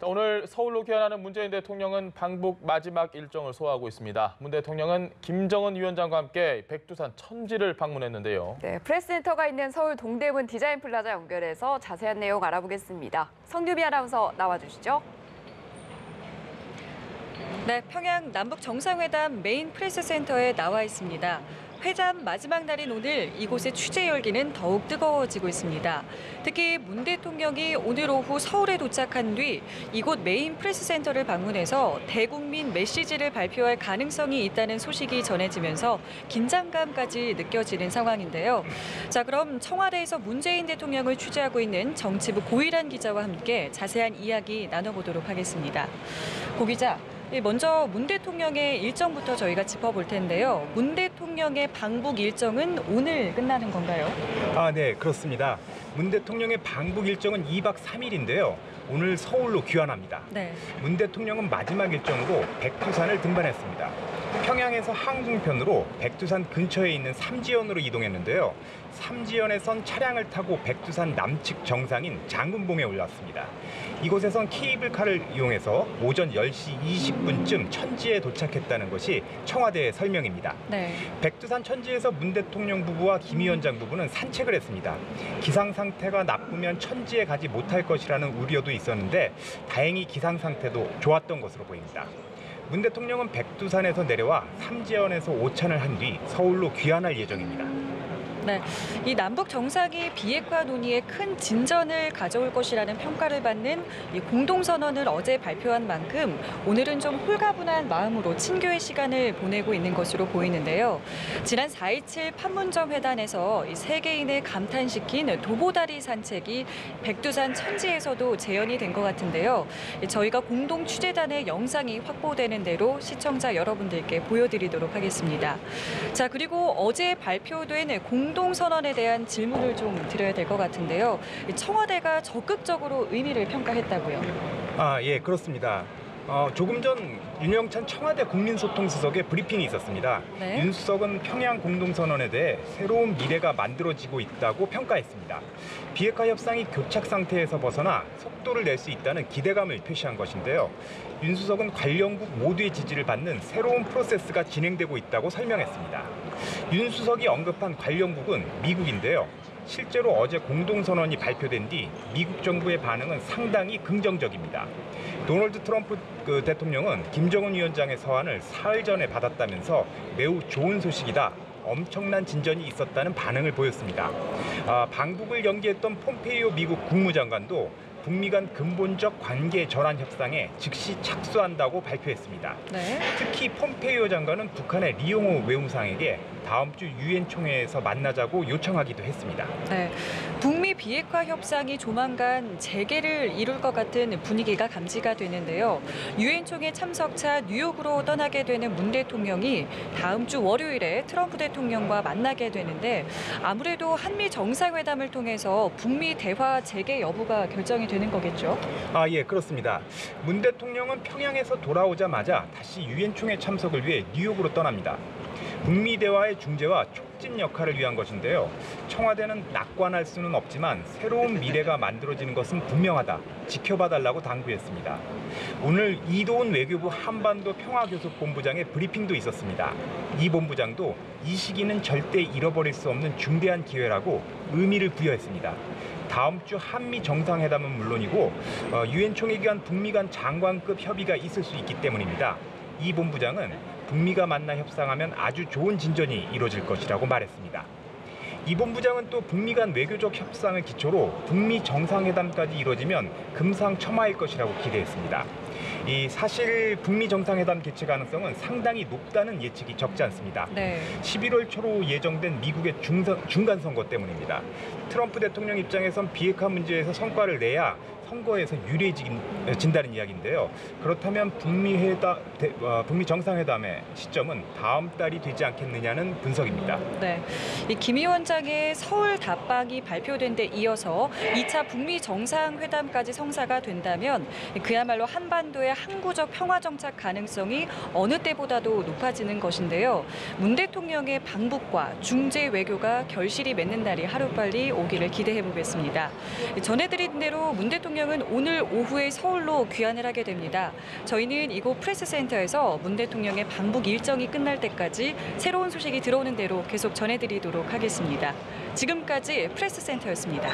오늘 서울로 귀환하는 문재인 대통령은 방북 마지막 일정을 소화하고 있습니다. 문 대통령은 김정은 위원장과 함께 백두산 천지를 방문했는데요. 네, 프레스센터가 있는 서울 동대문 디자인 플라자 연결해서 자세한 내용 알아보겠습니다. 성유미 아나운서 나와주시죠. 네, 평양 남북 정상회담 메인 프레스센터에 나와 있습니다. 회담 마지막 날인 오늘 이곳의 취재 열기는 더욱 뜨거워지고 있습니다. 특히 문 대통령이 오늘 오후 서울에 도착한 뒤 이곳 메인 프레스센터를 방문해서 대국민 메시지를 발표할 가능성이 있다는 소식이 전해지면서 긴장감까지 느껴지는 상황인데요. 자, 그럼 청와대에서 문재인 대통령을 취재하고 있는 정치부 고일한 기자와 함께 자세한 이야기 나눠보도록 하겠습니다. 고 기자. 먼저 문 대통령의 일정부터 저희가 짚어볼 텐데요. 문 대통령의 방북 일정은 오늘 끝나는 건가요? 네, 그렇습니다. 문 대통령의 방북 일정은 2박 3일인데요. 오늘 서울로 귀환합니다. 네. 문 대통령은 마지막 일정으로 백두산을 등반했습니다. 평양에서 항공편으로 백두산 근처에 있는 삼지연으로 이동했는데요. 삼지연에선 차량을 타고 백두산 남측 정상인 장군봉에 올랐습니다. 이곳에선 케이블카를 이용해서 오전 10시 20분쯤 천지에 도착했다는 것이 청와대의 설명입니다. 네. 백두산 천지에서 문 대통령 부부와 김 위원장 부부는 산책을 했습니다. 기상 상태가 나쁘면 천지에 가지 못할 것이라는 우려도 있었는데 다행히 기상 상태도 좋았던 것으로 보입니다. 문 대통령은 백두산에서 내려와 삼지연에서 오찬을 한 뒤 서울로 귀환할 예정입니다. 네, 이 남북 정상이 비핵화 논의에 큰 진전을 가져올 것이라는 평가를 받는 이 공동선언을 어제 발표한 만큼 오늘은 좀 홀가분한 마음으로 친교의 시간을 보내고 있는 것으로 보이는데요. 지난 4.27 판문점 회담에서 이 세계인을 감탄시킨 도보다리 산책이 백두산 천지에서도 재현이 된 것 같은데요. 저희가 공동 취재단의 영상이 확보되는 대로 시청자 여러분들께 보여드리도록 하겠습니다. 자, 그리고 어제 발표된 공동선언에 대한 질문을 좀 드려야 될 것 같은데요. 청와대가 적극적으로 의미를 평가했다고요? 예, 그렇습니다. 조금 전 윤영찬 청와대 국민소통수석의 브리핑이 있었습니다. 네. 윤 수석은 평양 공동선언에 대해 새로운 미래가 만들어지고 있다고 평가했습니다. 비핵화 협상이 교착 상태에서 벗어나 속도를 낼 수 있다는 기대감을 표시한 것인데요. 윤 수석은 관련국 모두의 지지를 받는 새로운 프로세스가 진행되고 있다고 설명했습니다. 윤 수석이 언급한 관련국은 미국인데요. 실제로 어제 공동선언이 발표된 뒤 미국 정부의 반응은 상당히 긍정적입니다. 도널드 트럼프 대통령은 김정은 위원장의 서한을 사흘 전에 받았다면서 매우 좋은 소식이다. 엄청난 진전이 있었다는 반응을 보였습니다. 방북을 연기했던 폼페이오 미국 국무장관도 북미 간 근본적 관계 전환 협상에 즉시 착수한다고 발표했습니다. 네. 특히 폼페이오 장관은 북한의 리용호 외무상에게 다음 주 유엔 총회에서 만나자고 요청하기도 했습니다. 네, 북미 비핵화 협상이 조만간 재개를 이룰 것 같은 분위기가 감지가 되는데요. 유엔 총회 참석차 뉴욕으로 떠나게 되는 문 대통령이 다음 주 월요일에 트럼프 대통령과 만나게 되는데 아무래도 한미 정상회담을 통해서 북미 대화 재개 여부가 결정이 되는 거겠죠? 예, 그렇습니다. 문 대통령은 평양에서 돌아오자마자 다시 유엔 총회 참석을 위해 뉴욕으로 떠납니다. 북미 대화의 중재와 촉진 역할을 위한 것인데요. 청와대는 낙관할 수는 없지만 새로운 미래가 만들어지는 것은 분명하다. 지켜봐달라고 당부했습니다. 오늘 이도훈 외교부 한반도 평화교섭본부장의 브리핑도 있었습니다. 이 본부장도 이 시기는 절대 잃어버릴 수 없는 중대한 기회라고 의미를 부여했습니다. 다음 주 한미 정상회담은 물론이고 유엔 총회 기간 북미 간 장관급 협의가 있을 수 있기 때문입니다. 이 본부장은 북미가 만나 협상하면 아주 좋은 진전이 이루어질 것이라고 말했습니다. 이 본부장은 또 북미 간 외교적 협상을 기초로 북미 정상회담까지 이루어지면 금상첨화일 것이라고 기대했습니다. 사실 북미 정상회담 개최 가능성은 상당히 높다는 예측이 적지 않습니다. 네. 11월 초로 예정된 미국의 중간 선거 때문입니다. 트럼프 대통령 입장에선 비핵화 문제에서 성과를 내야 선거에서 유리해진다는 이야기인데요. 그렇다면 북미 정상회담의 시점은 다음 달이 되지 않겠느냐는 분석입니다. 네, 이 김 위원장의 서울 답방이 발표된 데 이어서 2차 북미 정상회담까지 성사가 된다면 그야말로 한반도의 항구적 평화 정착 가능성이 어느 때보다도 높아지는 것인데요. 문 대통령의 방북과 중재 외교가 결실이 맺는 날이 하루빨리 오기를 기대해 보겠습니다. 전해드린 대로 문 대통령 대통령은 오늘 오후에 서울로 귀환을 하게 됩니다. 저희는 이곳 프레스센터에서 문 대통령의 방북 일정이 끝날 때까지 새로운 소식이 들어오는 대로 계속 전해드리도록 하겠습니다. 지금까지 프레스센터였습니다.